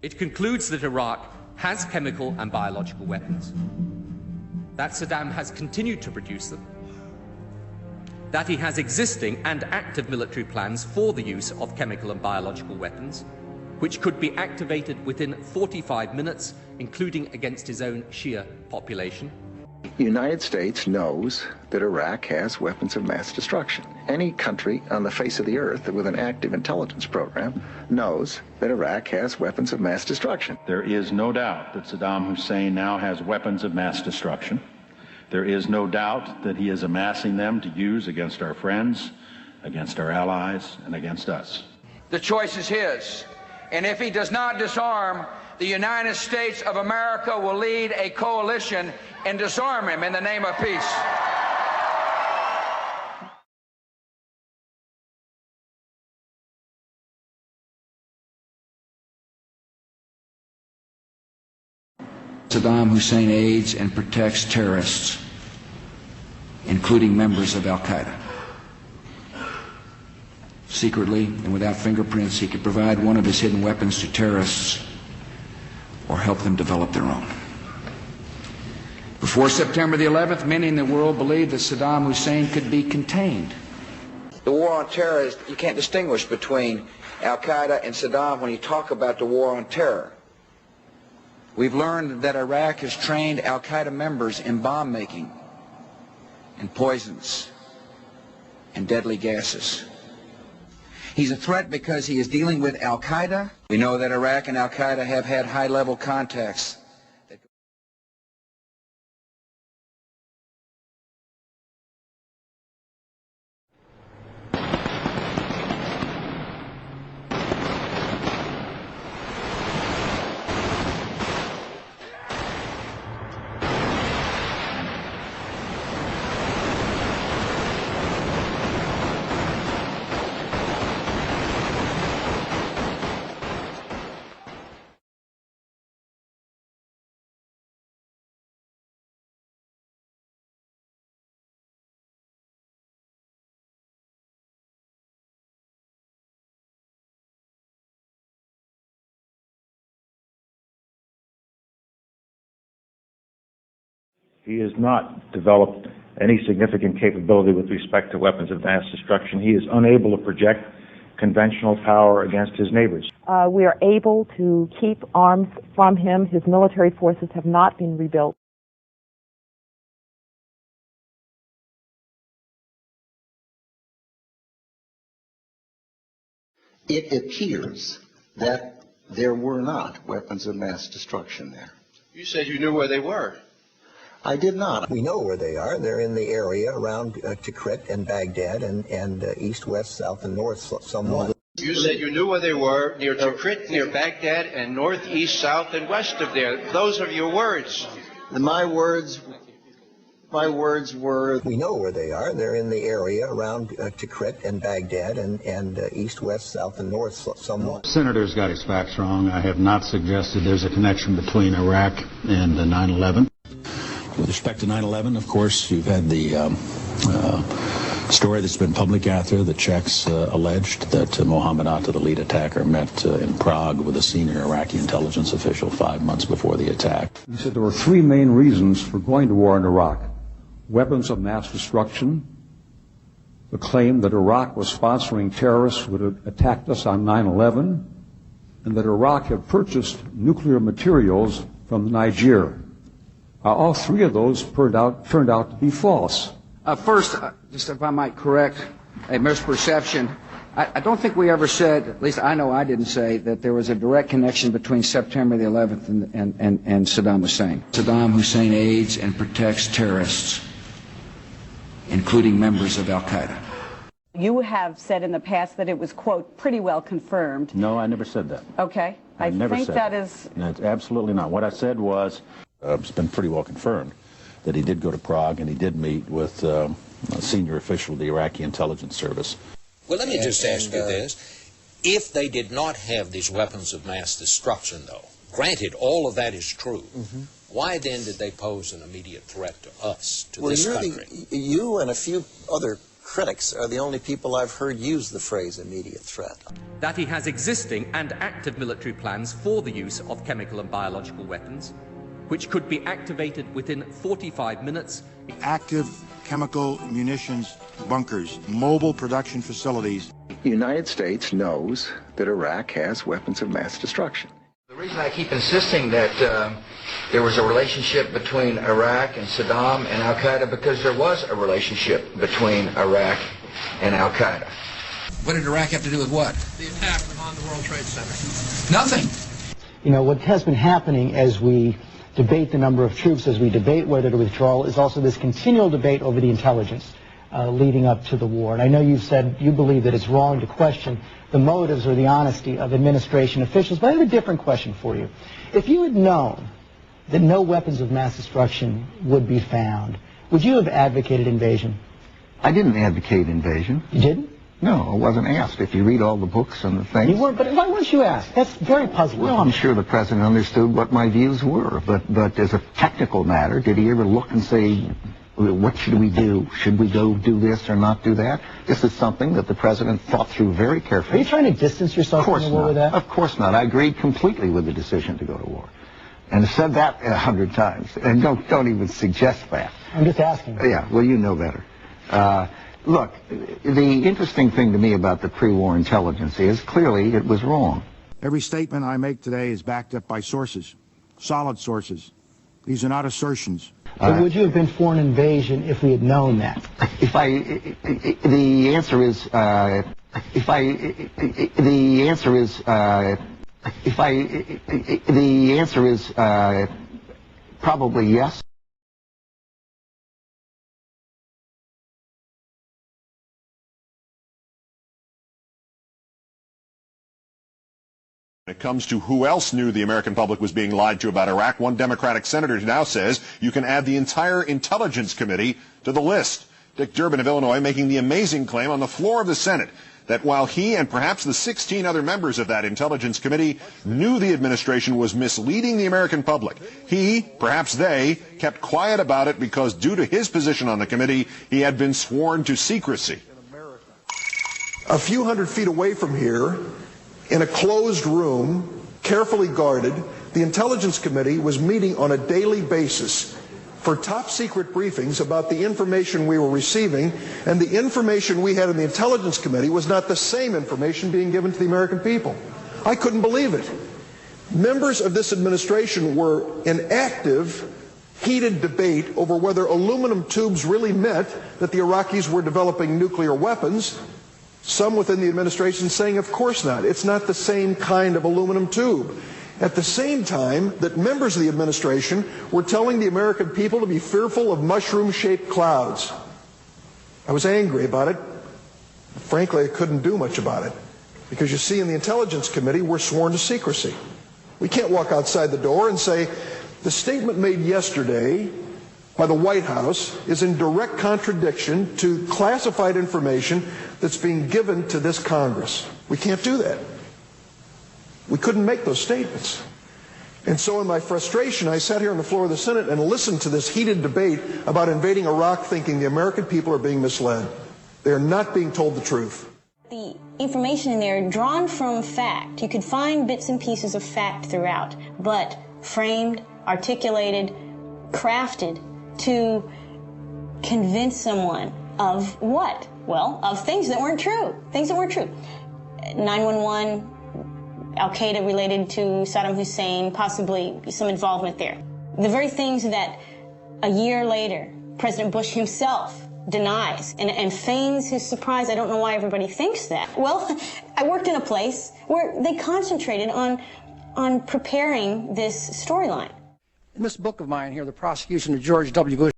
It concludes that Iraq has chemical and biological weapons, that Saddam has continued to produce them, that he has existing and active military plans for the use of chemical and biological weapons, which could be activated within 45 minutes, including against his own Shia population. The United States knows that Iraq has weapons of mass destruction. Any country on the face of the earth with an active intelligence program knows that Iraq has weapons of mass destruction. There is no doubt that Saddam Hussein now has weapons of mass destruction. There is no doubt that he is amassing them to use against our friends, against our allies, and against us. The choice is his. And if he does not disarm, the United States of America will lead a coalition and disarm him in the name of peace. Saddam Hussein aids and protects terrorists, including members of Al-Qaeda. Secretly and without fingerprints, he could provide one of his hidden weapons to terrorists or help them develop their own. Before September the 11th, many in the world believed that Saddam Hussein could be contained. The war on terror is, you can't distinguish between Al-Qaeda and Saddam when you talk about the war on terror. We've learned that Iraq has trained Al-Qaeda members in bomb making and poisons and deadly gases. He's a threat because he is dealing with Al-Qaeda. We know that Iraq and Al-Qaeda have had high-level contacts. He has not developed any significant capability with respect to weapons of mass destruction. He is unable to project conventional power against his neighbors. We are able to keep arms from him. His military forces have not been rebuilt. It appears that there were not weapons of mass destruction there. You said you knew where they were. I did not. We know where they are. They're in the area around Tikrit and Baghdad and east, west, south, and north somewhat. You said you knew where they were, near Tikrit, near Baghdad, and north, east, south, and west of there. Those are your words. My words were, we know where they are. They're in the area around Tikrit and Baghdad and east, west, south, and north somewhat. Senator's got his facts wrong. I have not suggested there's a connection between Iraq and 9/11. With respect to 9/11, of course, you've had the story that's been public out there. The Czechs alleged that Mohammed Atta, the lead attacker, met in Prague with a senior Iraqi intelligence official 5 months before the attack. He said there were three main reasons for going to war in Iraq: weapons of mass destruction, the claim that Iraq was sponsoring terrorists who had attacked us on 9/11, and that Iraq had purchased nuclear materials from Niger. All three of those turned out to be false. First, just if I might correct a misperception, I don't think we ever said, at least I know I didn't say, that there was a direct connection between September the 11th and Saddam Hussein. Saddam Hussein aids and protects terrorists, including members of Al-Qaeda. You have said in the past that it was, quote, pretty well confirmed. No, I never said that. Okay. I never think said that is... No, it's absolutely not. What I said was, It's been pretty well confirmed that he did go to Prague and he did meet with a senior official of the Iraqi intelligence service. Well, let me just ask you this. If they did not have these weapons of mass destruction, though, granted all of that is true, why then did they pose an immediate threat to us, to this country? You and a few other critics are the only people I've heard use the phrase immediate threat. That he has existing and active military plans for the use of chemical and biological weapons, which could be activated within 45 minutes. Active chemical munitions bunkers, mobile production facilities. The United States knows that Iraq has weapons of mass destruction. The reason I keep insisting that there was a relationship between Iraq and Saddam and Al-Qaeda, because there was a relationship between Iraq and Al-Qaeda. What did Iraq have to do with what? The attack on the World Trade Center. Nothing. You know, what has been happening as we debate the number of troops, as we debate whether to withdraw, is also this continual debate over the intelligence leading up to the war. And I know you've said you believe that it's wrong to question the motives or the honesty of administration officials, but I have a different question for you. If you had known that no weapons of mass destruction would be found, would you have advocated invasion? I didn't advocate invasion. You didn't? No, I wasn't asked. If you read all the books and the things... You weren't, but why weren't you asked? That's very puzzling. Well, I'm sure the president understood what my views were, but as a technical matter, did he ever look and say, what should we do? Should we go do this or not do that? This is something that the president thought through very carefully. Are you trying to distance yourself from the war with that? Of course not. I agreed completely with the decision to go to war. And said that 100 times. And don't even suggest that. I'm just asking. Yeah, well, you know better. Look, the interesting thing to me about the pre-war intelligence is clearly it was wrong. Every statement I make today is backed up by sources, solid sources. These are not assertions. So would you have been for an invasion if we had known that? The answer is probably yes. When it comes to who else knew the American public was being lied to about Iraq, one Democratic senator now says you can add the entire Intelligence Committee to the list. Dick Durbin of Illinois making the amazing claim on the floor of the Senate that while he and perhaps the 16 other members of that Intelligence Committee knew the administration was misleading the American public, he, perhaps they, kept quiet about it because due to his position on the committee, he had been sworn to secrecy. A few hundred feet away from here, in a closed room, carefully guarded, the Intelligence Committee was meeting on a daily basis for top secret briefings about the information we were receiving, and the information we had in the Intelligence Committee was not the same information being given to the American people. I couldn't believe it. Members of this administration were in active, heated debate over whether aluminum tubes really meant that the Iraqis were developing nuclear weapons. Some within the administration saying, of course not. It's not the same kind of aluminum tube. At the same time that members of the administration were telling the American people to be fearful of mushroom-shaped clouds. I was angry about it. Frankly, I couldn't do much about it. Because you see, in the Intelligence Committee, we're sworn to secrecy. We can't walk outside the door and say, the statement made yesterday by the White House is in direct contradiction to classified information that's being given to this Congress. We can't do that. We couldn't make those statements. And so in my frustration, I sat here on the floor of the Senate and listened to this heated debate about invading Iraq, thinking the American people are being misled. They are not being told the truth. The information in there drawn from fact. You could find bits and pieces of fact throughout, but framed, articulated, crafted to convince someone of what? Well, of things that weren't true. Things that weren't true. 911, Al-Qaeda related to Saddam Hussein, possibly some involvement there. The very things that a year later, President Bush himself denies and feigns his surprise. I don't know why everybody thinks that. Well, I worked in a place where they concentrated on preparing this storyline. In this book of mine here, The Prosecution of George W. Bush,